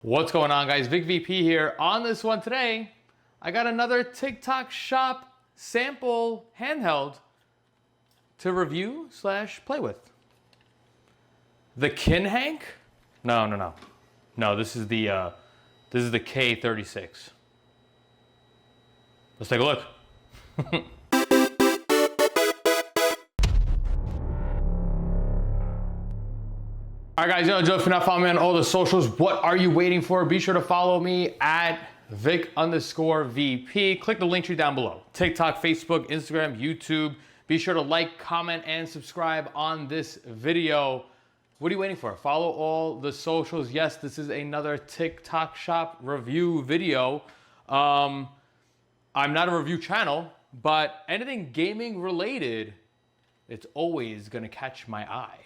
What's going on, guys? Vic VP here. On this one today, I got another TikTok Shop sample handheld to review slash play with. The Kinhank? No, this is the K36. Let's take a look. All right, guys, Joe, if you're not following me on all the socials, what are you waiting for? Be sure to follow me at Vic_VP. Click the link tree down below. TikTok, Facebook, Instagram, YouTube. Be sure to like, comment, and subscribe on this video. What are you waiting for? Follow all the socials. Yes, this is another TikTok Shop review video. I'm not a review channel, but anything gaming related, it's always gonna catch my eye.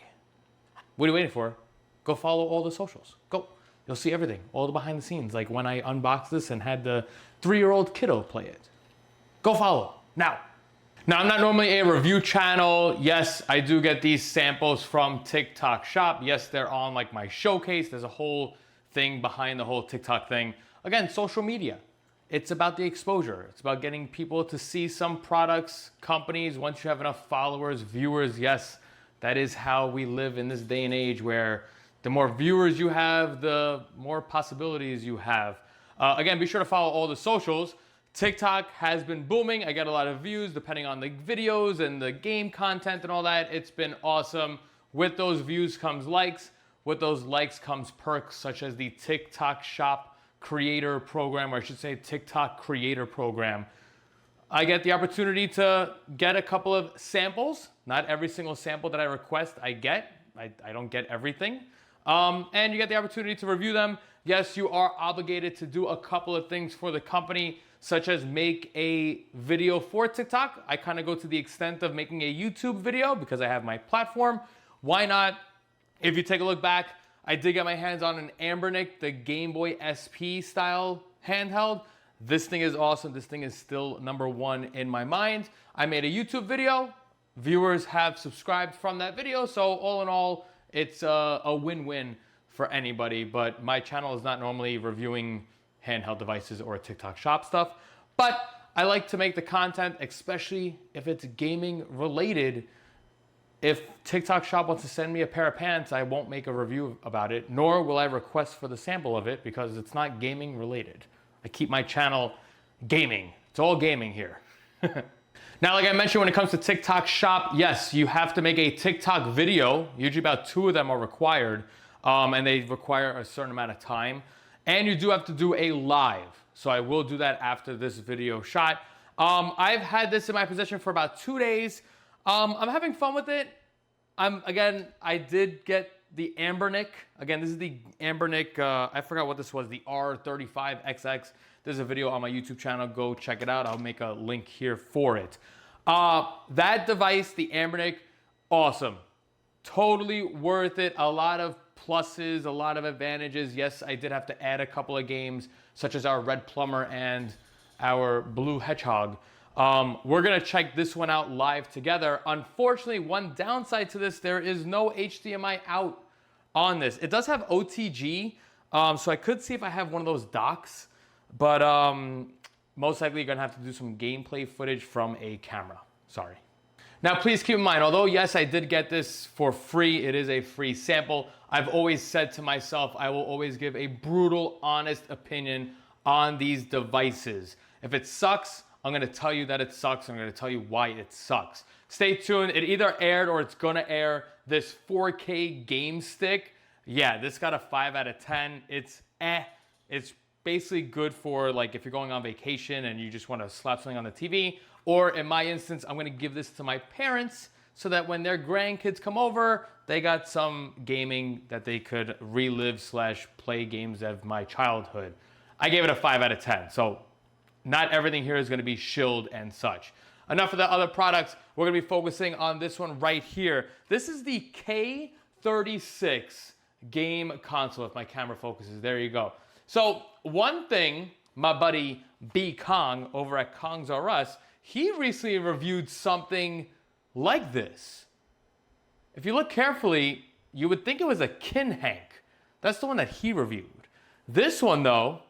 What are you waiting for? Go follow all the socials. Go. You'll see everything, all the behind the scenes, like when I unboxed this and had the 3-year-old kiddo play it. Go follow now. Now, I'm not normally a review channel. Yes, I do get these samples from TikTok Shop. Yes, they're on like my showcase. There's a whole thing behind the whole TikTok thing. Again, social media. It's about the exposure. It's about getting people to see some products, companies. Once you have enough followers, viewers, yes, that is how we live in this day and age where the more viewers you have, the more possibilities you have. Again, be sure to follow all the socials. TikTok has been booming. I get a lot of views depending on the videos and the game content and all that. It's been awesome. With those views comes likes. With those likes comes perks such as the TikTok Shop Creator Program, or I should say TikTok Creator Program. I get the opportunity to get a couple of samples. Not every single sample that I request I get. I don't get everything. And you get the opportunity to review them. Yes, you are obligated to do a couple of things for the company, such as make a video for TikTok. I kind of go to the extent of making a YouTube video because I have my platform. Why not? If you take a look back, I did get my hands on an Ambernick, the Game Boy SP style handheld. This thing is awesome. This thing is still #1 in my mind. I made a YouTube video. Viewers have subscribed from that video. So all in all, it's a win-win for anybody. But my channel is not normally reviewing handheld devices or TikTok Shop stuff. But I like to make the content, especially if it's gaming related. If TikTok Shop wants to send me a pair of pants, I won't make a review about it, nor will I request for the sample of it because it's not gaming related. I keep my channel gaming. It's all gaming here. Now, like I mentioned, when it comes to TikTok Shop, yes, you have to make a TikTok video. Usually about 2 of them are required, and they require a certain amount of time. And you do have to do a live. So I will do that after this video shot. I've had this in my possession for about 2 days. I'm having fun with it. Again, I did get the Ambernick. Again, this is the Ambernick, I forgot what this was, the R35XX. There's a video on my YouTube channel. Go check it out. I'll make a link here for it. That device, the Ambernick, awesome. Totally worth it. A lot of pluses, a lot of advantages. Yes, I did have to add a couple of games, such as our Red Plumber and our Blue Hedgehog. We're gonna check this one out live together. Unfortunately, one downside to this, there is no HDMI out on this. It does have OTG, so I could see if I have one of those docks, but most likely you're gonna have to do some gameplay footage from a camera. Sorry. Now, please keep in mind, although yes, I did get this for free, it is a free sample, I've always said to myself, I will always give a brutal, honest opinion on these devices. If it sucks, I'm gonna tell you that it sucks. I'm gonna tell you why it sucks. Stay tuned. It either aired or it's gonna air. This 4K game stick. Yeah, this got a 5 out of 10. It's It's basically good for like if you're going on vacation and you just wanna slap something on the TV. Or in my instance, I'm gonna give this to my parents so that when their grandkids come over, they got some gaming that they could relive slash play games of my childhood. I gave it a 5 out of 10. So not everything here is going to be shilled and such. Enough of the other products. We're going to be focusing on this one right here. This is the K36 game console. If my camera focuses, there you go. So one thing, my buddy B Kong over at Kong's R Us, he recently reviewed something like this. If you look carefully, you would think it was a Kinhank. That's the one that he reviewed. This one though,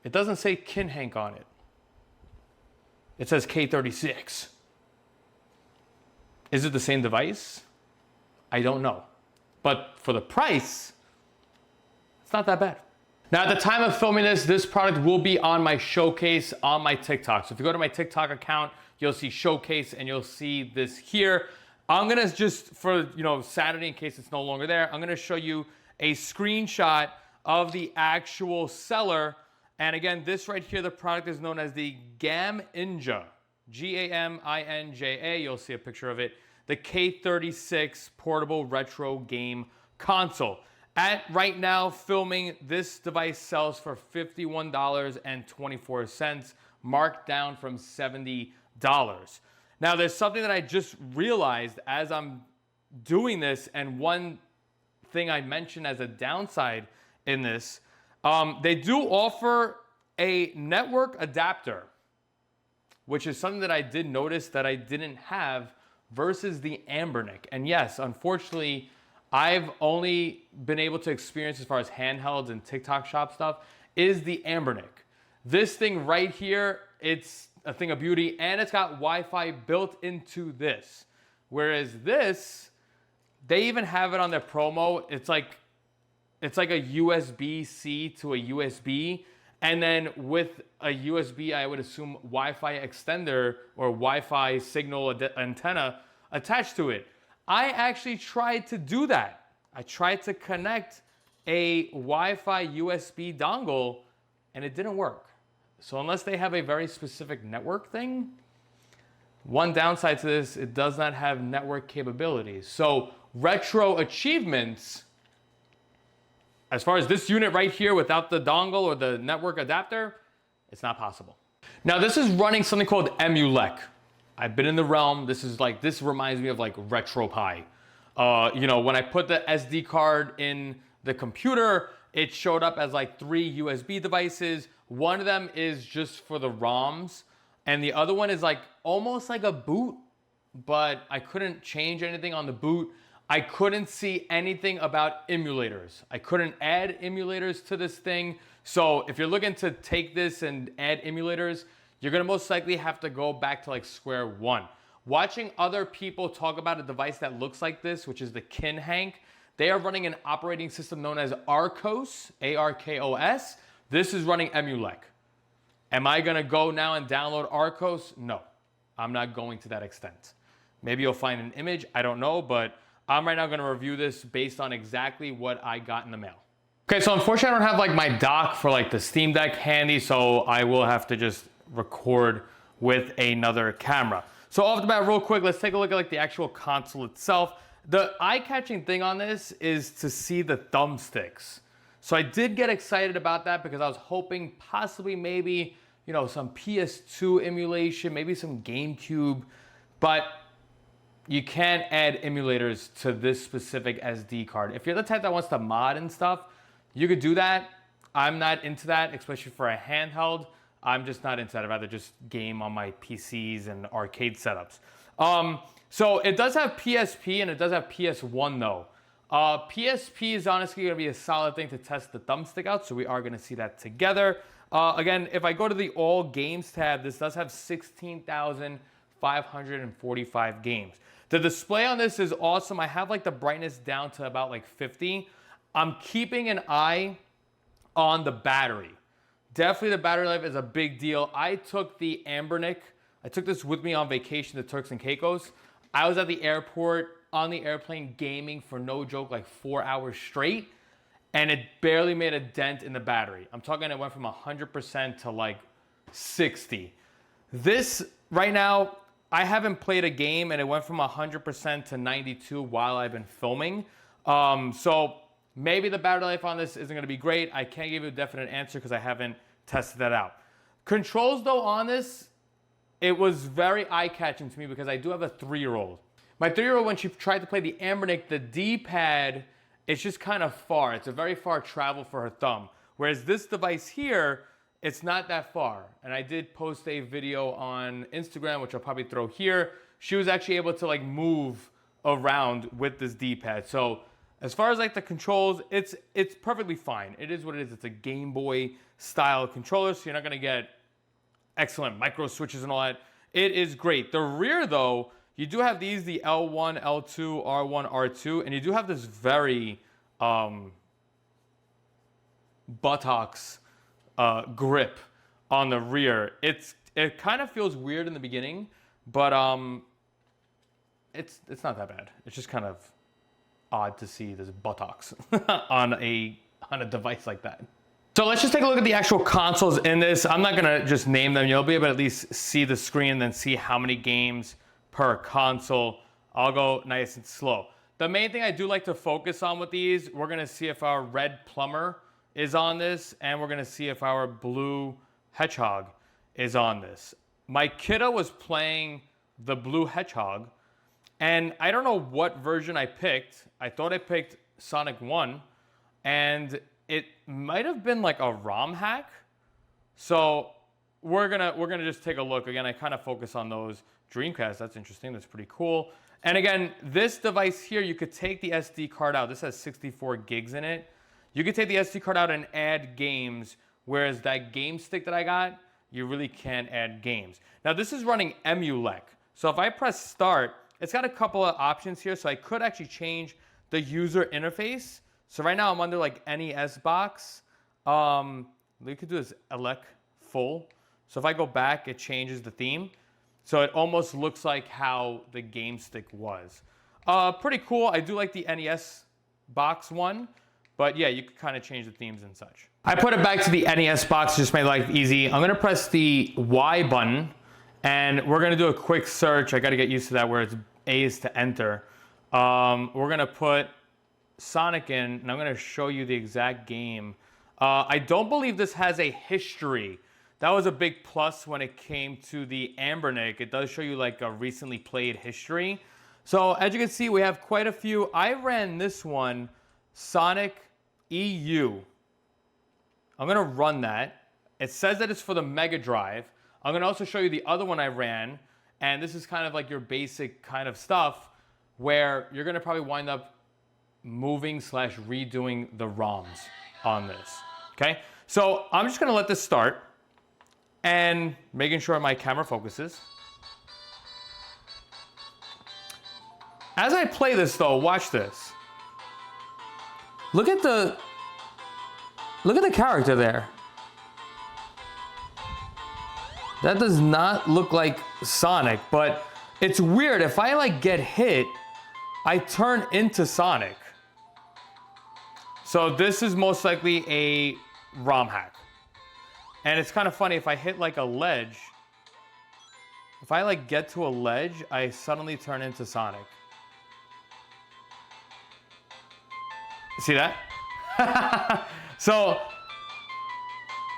it doesn't say Kinhank on it. It says K36. Is it the same device? I don't know. But for the price, it's not that bad. Now, at the time of filming this product will be on my showcase on my TikTok. So if you go to my TikTok account, you'll see showcase and you'll see this here. I'm gonna just, for Saturday, in case it's no longer there, I'm gonna show you a screenshot of the actual seller. And again, this right here, the product is known as the Gaminja, Gaminja. You'll see a picture of it. The K36 portable retro game console. At right now, filming, this device sells for $51.24, marked down from $70. Now, there's something that I just realized as I'm doing this, and one thing I mentioned as a downside in this, they do offer a network adapter, which is something that I did notice that I didn't have versus the Ambernic. And yes, unfortunately, I've only been able to experience as far as handhelds and TikTok shop stuff is the Ambernic. This thing right here, it's a thing of beauty, and it's got Wi-Fi built into this. Whereas this, they even have it on their promo. It's like a USB-C to a USB, and then with a USB, I would assume Wi-Fi extender or Wi-Fi signal antenna attached to it. I actually tried to do that. I tried to connect a Wi-Fi USB dongle and it didn't work. So unless they have a very specific network thing, one downside to this, it does not have network capabilities. So retro achievements, as far as this unit right here without the dongle or the network adapter, it's not possible. Now this is running something called emulation. I've been in the realm. This reminds me of like RetroPie. When I put the SD card in the computer, it showed up as like 3 USB devices. One of them is just for the ROMs, and the other one is like almost like a boot, but I couldn't change anything on the boot. I couldn't see anything about emulators. I couldn't add emulators to this thing. So if you're looking to take this and add emulators, you're gonna most likely have to go back to like square one. Watching other people talk about a device that looks like this, which is the Kinhank, they are running an operating system known as Arcos, A-R-K-O-S. This is running emulation. Am I gonna go now and download Arcos? No, I'm not going to that extent. Maybe you'll find an image, I don't know, but I'm right now gonna review this based on exactly what I got in the mail. Okay, so unfortunately I don't have like my dock for like the Steam Deck handy, so I will have to just record with another camera. So off the bat, real quick, let's take a look at like the actual console itself. The eye-catching thing on this is to see the thumbsticks. So I did get excited about that because I was hoping possibly maybe, some PS2 emulation, maybe some GameCube, but you can't add emulators to this specific SD card. If you're the type that wants to mod and stuff, you could do that. I'm not into that, especially for a handheld. I'm just not into that. I'd rather just game on my PCs and arcade setups. So it does have PSP and it does have PS1 though. PSP is honestly gonna be a solid thing to test the thumbstick out, so we are gonna see that together. Again, if I go to the all games tab, this does have 16,545 games. The display on this is awesome. I have like the brightness down to about like 50. I'm keeping an eye on the battery. Definitely the battery life is a big deal. I took the Ambernic. I took this with me on vacation to Turks and Caicos. I was at the airport on the airplane gaming for no joke like 4 hours straight, and it barely made a dent in the battery. I'm talking it went from 100% to like 60. This right now, I haven't played a game and it went from 100% to 92 while I've been filming. So maybe the battery life on this isn't gonna be great. I can't give you a definite answer because I haven't tested that out. Controls though on this, it was very eye-catching to me because I do have a 3-year-old. My 3-year-old, when she tried to play the Ambernic, the D-pad, it's just kind of far. It's a very far travel for her thumb. Whereas this device here, it's not that far. And I did post a video on Instagram, which I'll probably throw here. She was actually able to like move around with this D-pad. So As far as like the controls, it's perfectly fine. It is what it is. It's a Game Boy style controller, so you're not gonna get excellent micro switches and all that. It is great. The rear though, you do have these, the L1, L2, R1, R2, and you do have this very buttocks grip on the rear. It kind of feels weird in the beginning, but it's not that bad. It's just kind of odd to see this buttocks on a device like that. So let's just take a look at the actual consoles in this. I'm not gonna just name them. You'll be able to at least see the screen and then see how many games per console. I'll go nice and slow. The main thing I do like to focus on with these, we're gonna see if our red plumber is on this, and we're gonna see if our blue hedgehog is on this. My kiddo was playing the blue hedgehog, and I don't know what version I picked. I thought I picked Sonic 1, and it might have been like a ROM hack. So we're gonna just take a look. Again, I kind of focus on those Dreamcast. That's interesting. That's pretty cool. And again, this device here, you could take the SD card out. This has 64 gigs in it. You could take the SD card out and add games, whereas that game stick that I got, you really can't add games. Now this is running emulate. So if I press start, it's got a couple of options here. So I could actually change the user interface. So right now I'm under like NES box. We could do this elect full. So if I go back, it changes the theme. So it almost looks like how the game stick was. Pretty cool. I do like the NES box one, but yeah, you could kind of change the themes and such. I put it back to the NES box, just made life easy. I'm gonna press the Y button, and we're gonna do a quick search. I gotta get used to that where it's A is to enter. We're gonna put Sonic in, and I'm gonna show you the exact game. I don't believe this has a history. That was a big plus when it came to the Ambernic. It does show you like a recently played history. So as you can see, we have quite a few. I ran this one, Sonic EU. I'm gonna run that. It says that it's for the Mega Drive. I'm gonna also show you the other one I ran, and this is kind of like your basic kind of stuff where you're gonna probably wind up moving / redoing the ROMs on this, okay? So I'm just gonna let this start and making sure my camera focuses. As I play this though, watch this. Look at the character there. That does not look like Sonic, but it's weird. If I like get hit, I turn into Sonic. So this is most likely a ROM hack. And it's kind of funny, if I hit like a ledge, if I like get to a ledge, I suddenly turn into Sonic. See that? So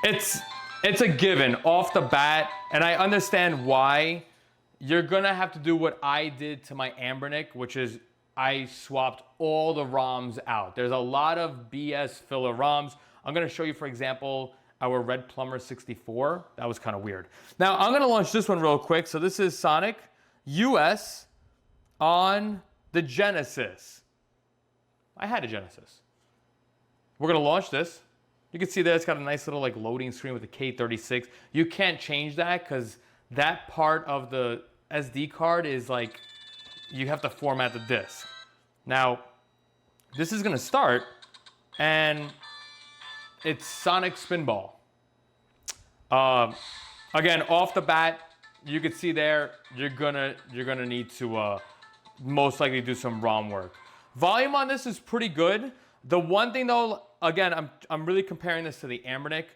it's a given off the bat, and I understand why. You're gonna have to do what I did to my Ambernic, which is I swapped all the ROMs out. There's a lot of BS filler ROMs. I'm gonna show you, for example, our Red Plumber 64. That was kind of weird. Now I'm gonna launch this one real quick. So this is Sonic US on the Genesis. I had a Genesis. We're gonna launch this. You can see that it's got a nice little like loading screen with the K36. You can't change that because that part of the SD card is like, you have to format the disk. Now, this is gonna start, and it's Sonic Spinball. Again, off the bat, you can see there, you're gonna need to most likely do some ROM work. Volume on this is pretty good. The one thing though, again, I'm really comparing this to the Ambernic.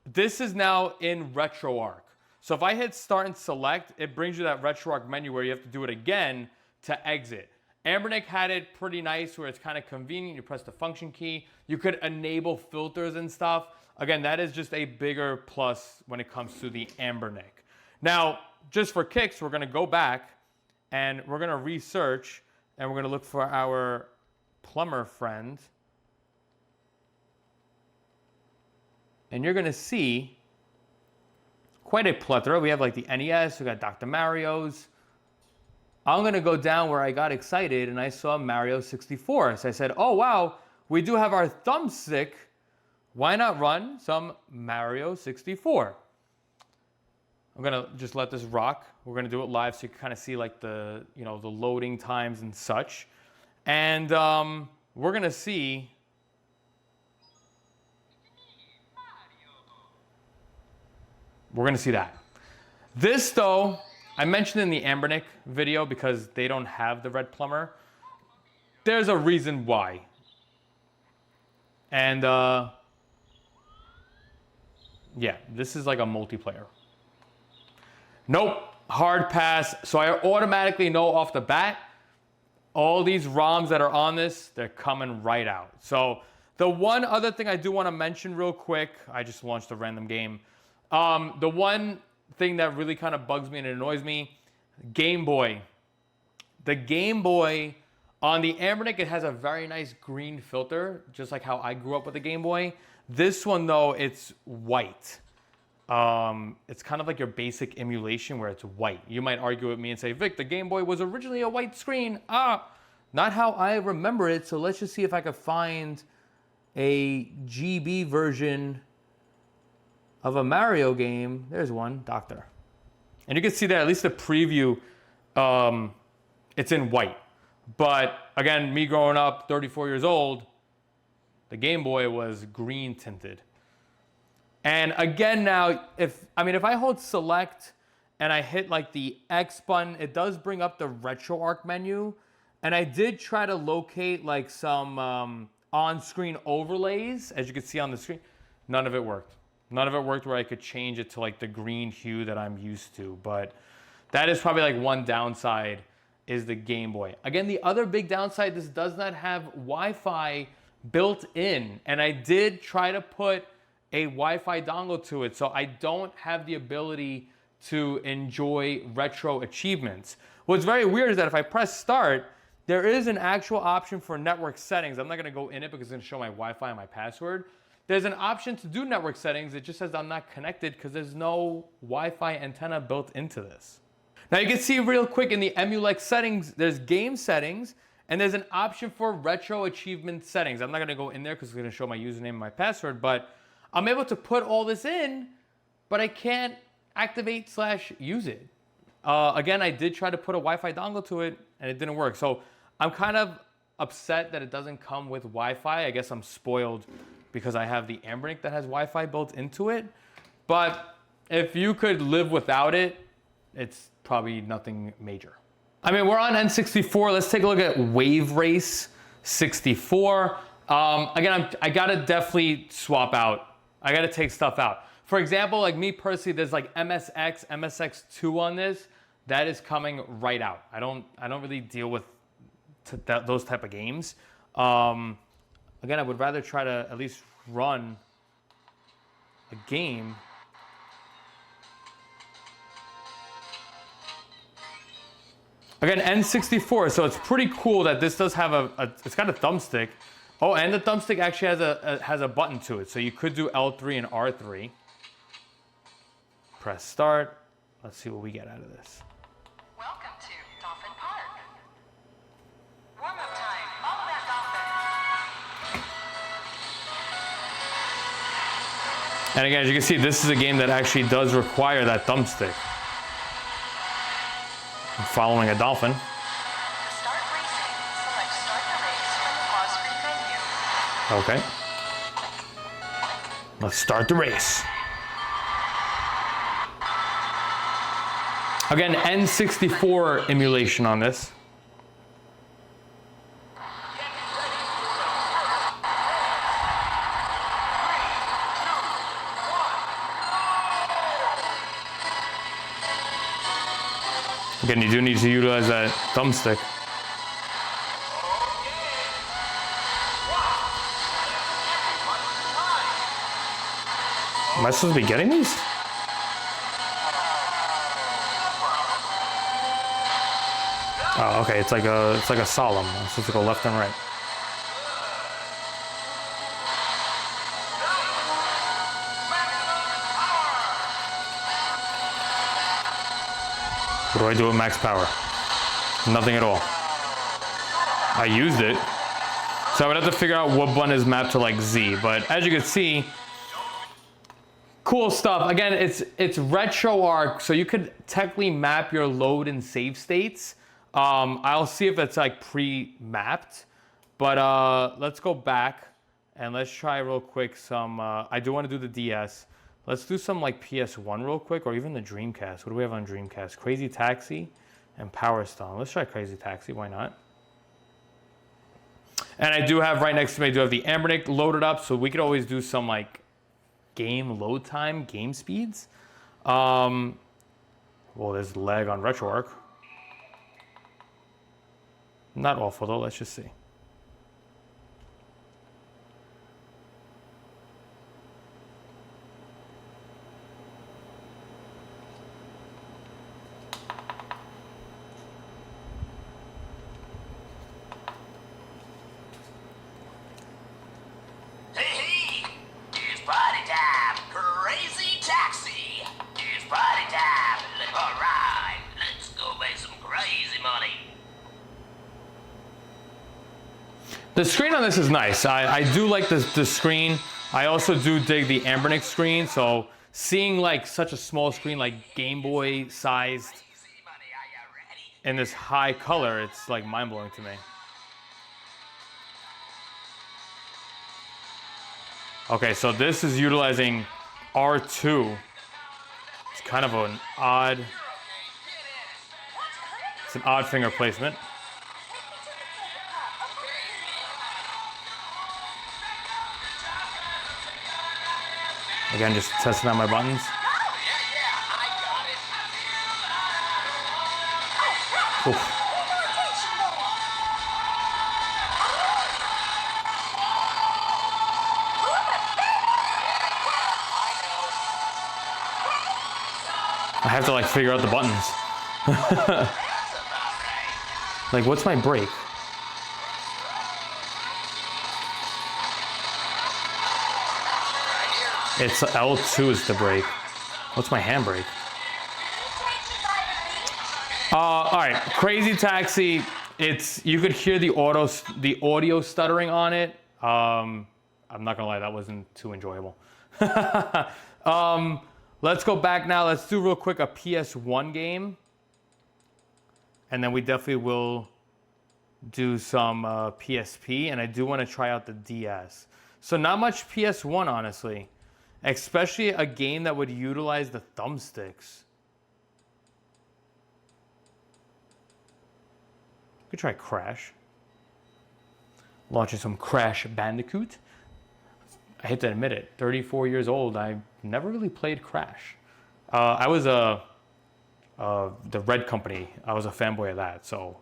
This is now in RetroArch. So if I hit start and select, it brings you that RetroArch menu where you have to do it again to exit. Ambernic had it pretty nice where it's kind of convenient. You press the function key. You could enable filters and stuff. Again, that is just a bigger plus when it comes to the Ambernic. Now, just for kicks, we're gonna go back and we're gonna research and we're gonna look for our plumber friend. And you're gonna see quite a plethora. We have like the NES, we got Dr. Mario's. I'm gonna go down where I got excited and I saw Mario 64. So I said, oh wow, we do have our thumbstick. Why not run some Mario 64? I'm gonna just let this rock. We're gonna do it live so you can kind of see like the, you know, the loading times and such. And we're gonna see. We're gonna see that. This though, I mentioned in the Ambernick video because they don't have the red plumber. There's a reason why. And yeah, this is like a multiplayer. Nope, hard pass. So I automatically know off the bat, all these ROMs that are on this, they're coming right out. So the one other thing I do want to mention real quick, I just launched a random game. The one thing that really kind of bugs me and annoys me, Game Boy. The Game Boy, on the Ambernick, it has a very nice green filter, just like how I grew up with the Game Boy. This one though, it's white. It's kind of like your basic emulation where it's white. You might argue with me and say, Vic, the Game Boy was originally a white screen. Not how I remember it. So let's just see if I could find a GB version of a Mario game. There's one, Doctor. And you can see that at least the preview, it's in white. But again, me growing up, 34 years old, the Game Boy was green tinted. And again now, if I hold select and I hit like the X button, it does bring up the RetroArch menu. And I did try to locate like some on-screen overlays, as you can see on the screen. None of it worked. None of it worked where I could change it to like the green hue that I'm used to. But that is probably like one downside, is the Game Boy. Again, the other big downside, this does not have Wi-Fi built in. And I did try to put a Wi-Fi dongle to it, so I don't have the ability to enjoy retro achievements. What's very weird is that if I press start, there is an actual option for network settings. I'm not gonna go in it because it's gonna show my Wi-Fi and my password. There's an option to do network settings. It just says I'm not connected because there's no Wi-Fi antenna built into this. Now you can see real quick in the Emulate settings, there's game settings, and there's an option for retro achievement settings. I'm not gonna go in there because it's gonna show my username and my password, but I'm able to put all this in, but I can't activate/use it. Again, I did try to put a Wi-Fi dongle to it and it didn't work. So I'm kind of upset that it doesn't come with Wi-Fi. I guess I'm spoiled because I have the Ambernick that has Wi-Fi built into it. But if you could live without it, it's probably nothing major. I mean, we're on N64. Let's take a look at Waverace 64. Again, I gotta definitely swap out. I gotta take stuff out. For example, like me personally, there's like MSX, MSX2 on this. That is coming right out. I don't really deal with those type of games. Again, I would rather try to at least run a game. Again, N64, so it's pretty cool that this does have it's got a thumbstick. Oh, and the thumbstick actually has a button to it, so you could do L3 and R3. Press start. Let's see what we get out of this. Welcome to Dolphin Park. Warm-up time. Follow that dolphin. And again, as you can see, this is a game that actually does require that thumbstick. I'm following a dolphin. Start racing. Select start the race from the pause screen menu. Okay. Let's start the race. Again, N64 emulation on this. Again, you do need to utilize that thumbstick. Am I supposed to be getting these? Oh, okay. It's like a solemn. I'm supposed to go left and right. What do I do with max power? Nothing at all. I used it. So I would have to figure out what button is mapped to like Z, but as you can see, cool stuff. Again, it's RetroArch, so you could technically map your load and save states. I'll see if it's like pre-mapped, but let's go back and let's try real quick some, I do want to do the DS. Let's do some like PS1 real quick, or even the Dreamcast. What do we have on Dreamcast? Crazy Taxi and Power Stone. Let's try Crazy Taxi, why not? And I do have right next to me, I do have the Ambernic loaded up, so we could always do some like game load time, game speeds. Well, there's lag on RetroArch. Not awful though, let's just see. The screen on this is nice. I do like the screen. I also do dig the Ambernic screen. So seeing like such a small screen, like Game Boy sized, in this high color, it's like mind blowing to me. Okay, so this is utilizing R2. It's kind of an odd, it's an odd finger placement. Again, just testing out my buttons. Oof. I have to like figure out the buttons. Like, what's my brake? It's L2 is the brake. What's my handbrake? All right, Crazy Taxi. You could hear the audio stuttering on it. I'm not gonna lie, that wasn't too enjoyable. Let's go back now. Let's do real quick a PS1 game, and then we definitely will do some PSP. And I do want to try out the DS. So not much PS1, honestly. Especially a game that would utilize the thumbsticks. Could try Crash. Launching some Crash Bandicoot. I hate to admit it, 34 years old, I never really played Crash. I was the Red Company. I was a fanboy of that, so.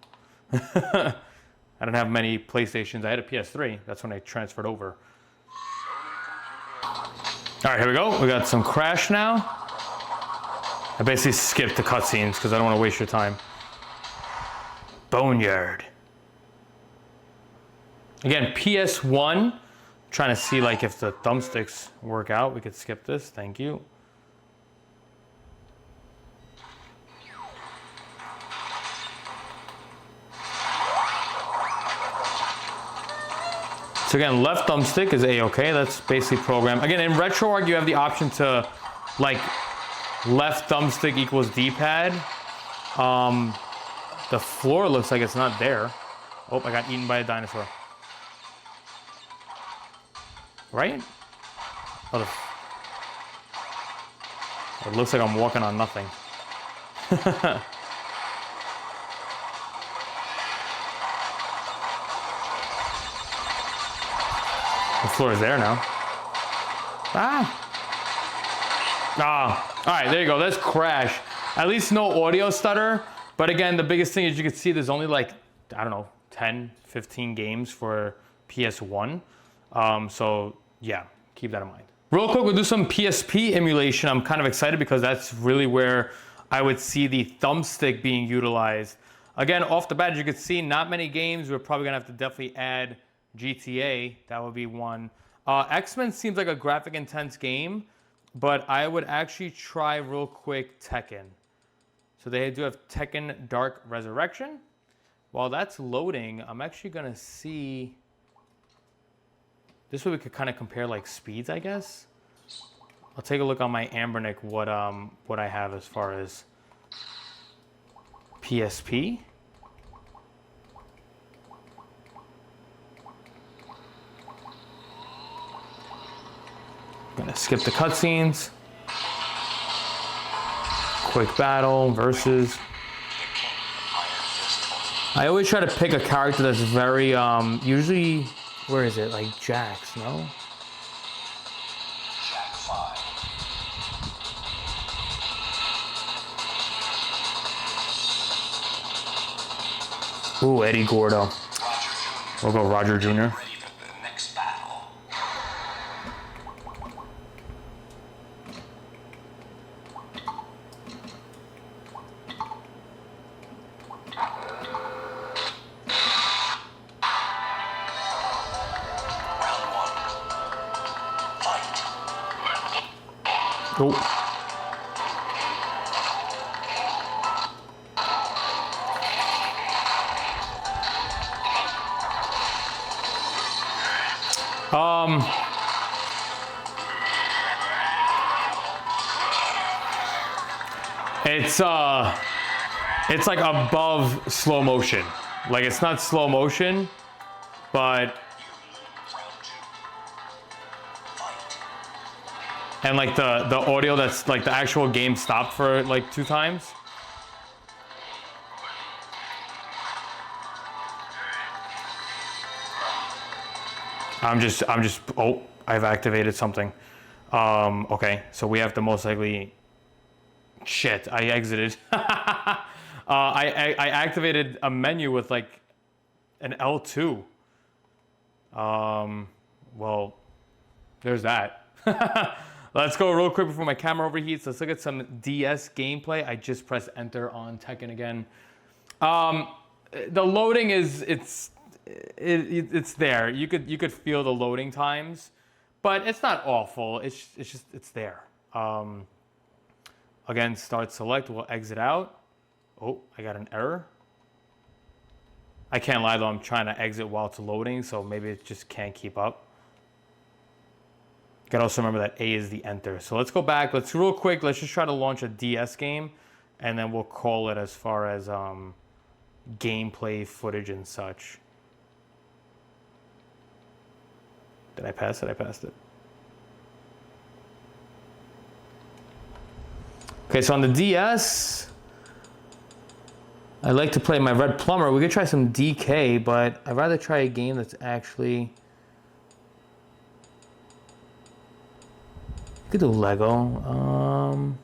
I don't have many PlayStations. I had a PS3. That's when I transferred over. All right, here we go. We got some Crash now. I basically skipped the cutscenes because I don't want to waste your time. Boneyard. Again, PS1. Trying to see like if the thumbsticks work out. We could skip this. Thank you. So again, left thumbstick is A-OK. That's basically programmed. Again, in RetroArch, you have the option to like left thumbstick equals D-pad. The floor looks like it's not there. Oh, I got eaten by a dinosaur. Right? Oh, it looks like I'm walking on nothing. The floor is there now. All right, there you go. That's Crash. At least no audio stutter. But again, the biggest thing is you can see there's only like, I don't know, 10, 15 games for PS1. So yeah, keep that in mind. Real quick, we'll do some PSP emulation. I'm kind of excited because that's really where I would see the thumbstick being utilized. Again, off the bat, as you can see, not many games. We're probably gonna have to definitely add GTA. That would be one. X-Men seems like a graphic intense game, but I would actually try real quick Tekken. So they do have Tekken Dark Resurrection. while that's loading, I'm actually gonna see. This way we could kind of compare like speeds, I guess. I'll take a look on my Ambernic what I have as far as PSP. I'm gonna skip the cutscenes. Quick battle versus. I always try to pick a character that's very usually, where is it? Like Jax, no? Jack 5. Ooh, Eddie Gordo. Roger Jr. We'll go Roger Jr. Ready for the next battle. Round 1. Fight. Oh. It's like above slow motion. Like it's not slow motion, but and like the audio that's like the actual game stopped for like 2 times. I'm just oh, I've activated something. Okay, so we have to most likely shit, I exited. I activated a menu with like an L2. Well, there's that. Let's go real quick before my camera overheats. Let's look at some DS gameplay. I just pressed enter on Tekken again. The loading is it's there. You could feel the loading times, but it's not awful. It's there. Again, start select. We'll exit out. Oh, I got an error. I can't lie though. I'm trying to exit while it's loading, so maybe it just can't keep up. You gotta also remember that A is the enter. So let's go back. Let's real quick. Let's just try to launch a DS game, and then we'll call it as far as gameplay footage and such. Did I pass it? I passed it. Okay, so on the DS, I like to play my Red Plumber. We could try some DK, but I'd rather try a game that's actually... We could do Lego.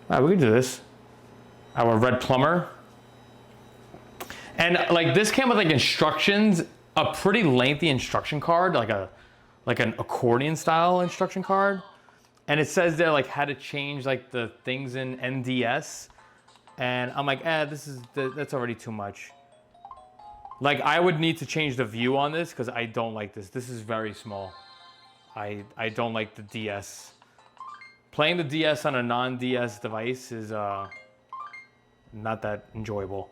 Alright, we could do this. Our Red Plumber. And like this came with like instructions, a pretty lengthy instruction card, like an accordion style instruction card. And it says there like how to change like the things in NDS. And I'm like, that's already too much. Like I would need to change the view on this because I don't like this. This is very small. I don't like the DS. Playing the DS on a non-DS device is not that enjoyable.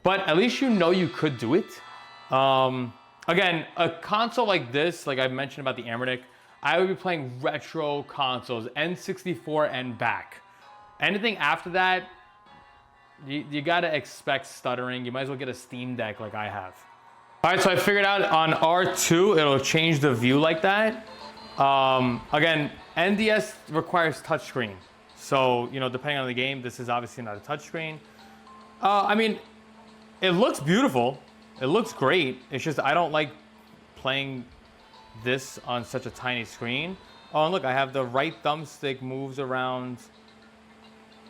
But at least you know you could do it. Again, a console like this, like I mentioned about the Ambernic, I would be playing retro consoles, N64 and back. Anything after that, you gotta expect stuttering. You might as well get a Steam Deck like I have. All right, so I figured out on R2, it'll change the view like that. Again, NDS requires touchscreen. So, you know, depending on the game, this is obviously not a touchscreen. I mean, it looks beautiful. It looks great. It's just, I don't like playing this on such a tiny screen. Oh, and look, I have the right thumbstick moves around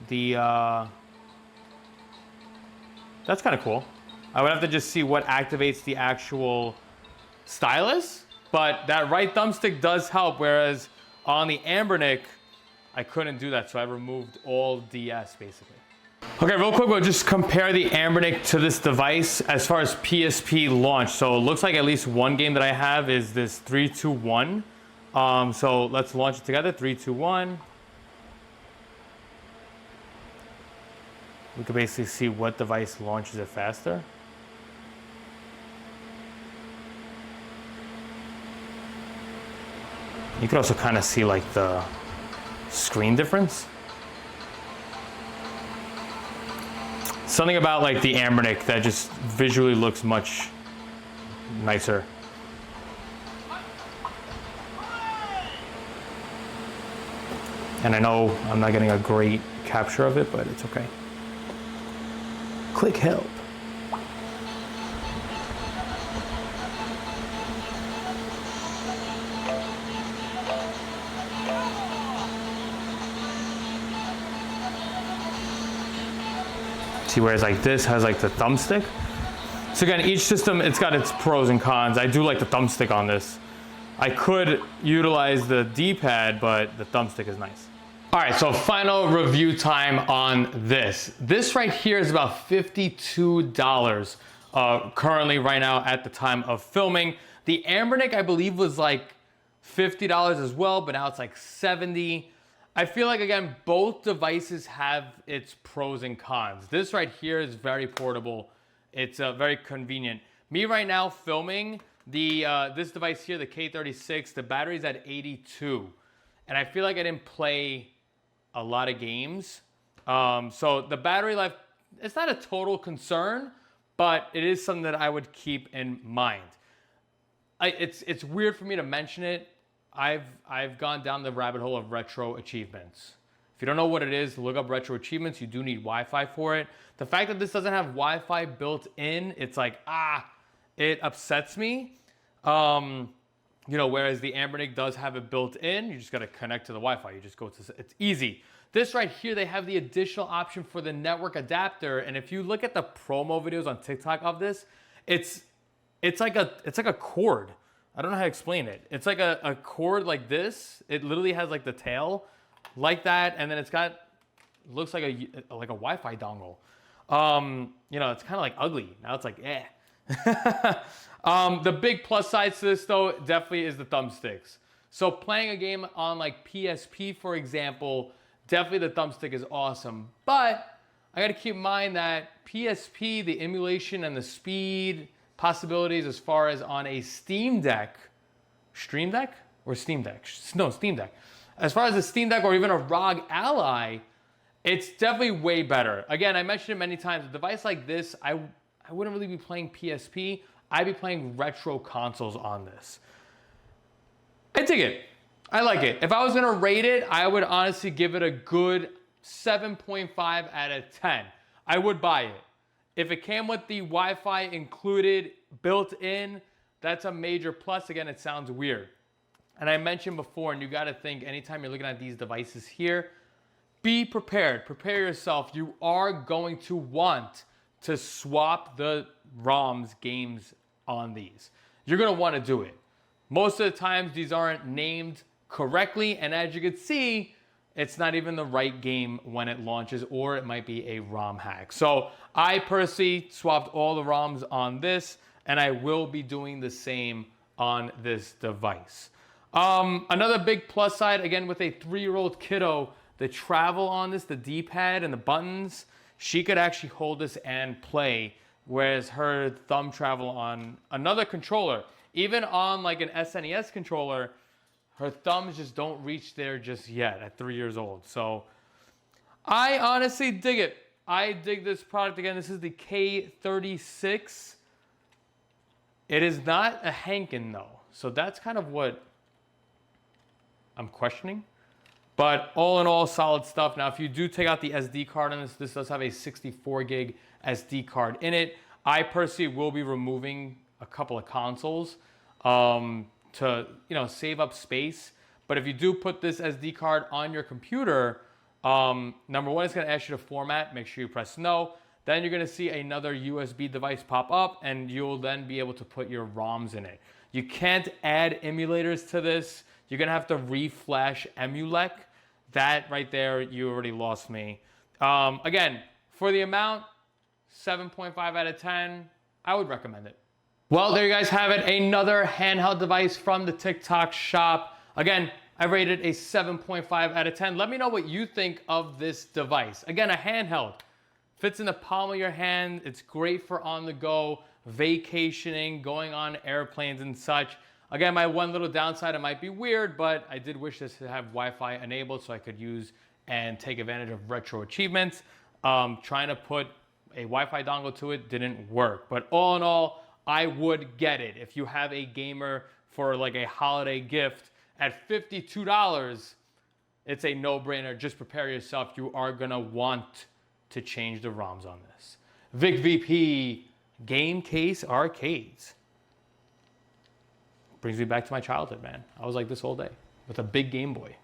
the, that's kind of cool. I would have to just see what activates the actual stylus, but that right thumbstick does help, whereas on the Ambernic, I couldn't do that, so I removed all DS basically. Okay, real quick, we'll just compare the Ambernic to this device as far as PSP launch. So it looks like at least one game that I have is this 3-2-1. So let's launch it together, 3-2-1. we could basically see what device launches it faster. You could also kind of see like the screen difference. Something about like the Ambernic that just visually looks much nicer. And I know I'm not getting a great capture of it, but it's okay. Click help. See, whereas like this has like the thumbstick. So again, each system, it's got its pros and cons. I do like the thumbstick on this. I could utilize the D-pad, but the thumbstick is nice. All right, so final review time on this. This right here is about $52 currently right now at the time of filming. The Ambernic, I believe, was like $50 as well, but now it's like $70. I feel like, again, both devices have its pros and cons. This right here is very portable. It's very convenient. Me right now filming, this device here, the K36, the battery's at 82. And I feel like I didn't play a lot of games. So the battery life, it's not a total concern, but it is something that I would keep in mind. It's weird for me to mention it. I've gone down the rabbit hole of retro achievements. If you don't know what it is, look up retro achievements. You do need Wi-Fi for it. The fact that this doesn't have Wi-Fi built in, it's like, it upsets me. You know, whereas the Ambernic does have it built in, you just gotta connect to the Wi-Fi. You just go to, it's easy. This right here, they have the additional option for the network adapter. And if you look at the promo videos on TikTok of this, it's like a cord. I don't know how to explain it. It's like a cord like this. It literally has like the tail like that. And then it's got, looks like a Wi-Fi dongle. You know, it's kind of like ugly. Now it's like, eh. The big plus side to this though, definitely is the thumbsticks. So playing a game on like PSP, for example, definitely the thumbstick is awesome. But I gotta keep in mind that PSP, the emulation and the speed possibilities as far as on a Steam Deck, Stream Deck or Steam Deck? No, Steam Deck. As far as a Steam Deck or even a ROG Ally, it's definitely way better. Again, I mentioned it many times, a device like this, I wouldn't really be playing PSP. I'd be playing retro consoles on this. I dig it. I like it. If I was gonna rate it, I would honestly give it a good 7.5 out of 10. I would buy it. If it came with the Wi-Fi included, built in, that's a major plus. Again, it sounds weird. And I mentioned before, and you gotta think anytime you're looking at these devices here, be prepared, prepare yourself. You are going to want to swap the ROMs games on these. You're gonna wanna do it. Most of the times these aren't named correctly, and as you can see, it's not even the right game when it launches, or it might be a ROM hack. So I personally swapped all the ROMs on this, and I will be doing the same on this device. Another big plus side, again, with a 3-year-old kiddo, the travel on this, the D-pad and the buttons, she could actually hold this and play, whereas her thumb travel on another controller, even on like an SNES controller, her thumbs just don't reach there just yet at 3 years old. So I honestly dig it. I dig this product. Again, this is the K36. It is not a Hankin though. So that's kind of what I'm questioning. But all in all, solid stuff. Now, if you do take out the SD card on this, this does have a 64 gig SD card in it. I personally will be removing a couple of consoles to, you know, save up space. But if you do put this SD card on your computer, number one, it's gonna ask you to format. Make sure you press no. Then you're gonna see another USB device pop up, and you'll then be able to put your ROMs in it. You can't add emulators to this. You're gonna have to reflash Emulec. That right there, you already lost me. Again, for the amount, 7.5 out of 10, I would recommend it. Well, there you guys have it. Another handheld device from the TikTok shop. Again, I rated a 7.5 out of 10. Let me know what you think of this device. Again, a handheld. Fits in the palm of your hand. It's great for on the go, vacationing, going on airplanes and such. Again, my one little downside, it might be weird, but I did wish this to have Wi-Fi enabled so I could use and take advantage of retro achievements. Trying to put a Wi-Fi dongle to it didn't work. But all in all, I would get it. If you have a gamer for like a holiday gift at $52, it's a no-brainer. Just prepare yourself. You are gonna want to change the ROMs on this. VicVP Gamecase Arcades. Brings me back to my childhood, man. I was like this all day with a big Game Boy.